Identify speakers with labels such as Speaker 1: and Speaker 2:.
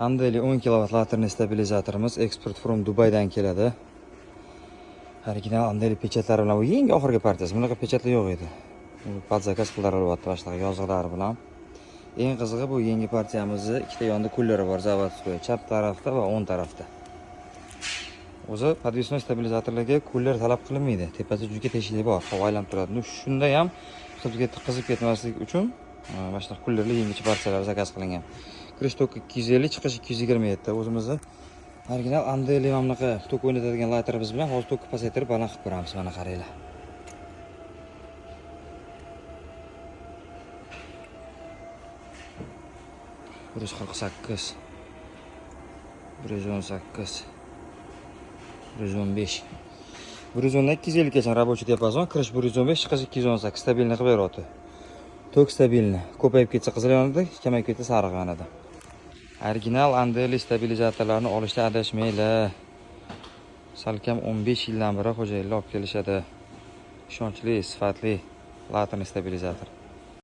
Speaker 1: Andeli 10 kW laterni stabilizatorimiz export from Dubaydan keladi. Original Andeli pechatlari bilan bu yangi oxirgi partiyasi. Bunaqa pechatlar yo'q edi. Pod zakaz qilaryapti boshqa yozig'lari bilan. Eng qizig'i bu yangi partiyamizda ikkita yonda kulleri bor zavodskoy, chap tarafda va o'ng tarafda. O'zi podvesnoy stabilizatorlarga kuller talab qilinmaydi. Tepasida juda teshiklik bor, havo aylanib turadi. Shunda ham qizib ketmaslik uchun mana shunaqa kullerli yangicha partiyalar zakaz qilingan. Kirish toki 250, chiqish 227. O'zimizni original Andeli mana bunaqa tok o'ynatadigan laterimiz bilan hozir tokni pasaytirib baland qilib ko'ramiz. Mana qaranglar. Bir 148, 118, 115. 110dan 250 gacha рабочий диапазон, kirish 115, chiqish 218. Stabilni qilib beryapti. Tok stabilni. Ko'payib ketsa qizil yonida, kamayib ketsa sariq yonida. Original Andeli stabilizatorlarni olishda adashmanglar. Salkam 15 yildan beri xo'jayinlar olib kelishadi. Ishonchli, sifatli laterni stabilizator.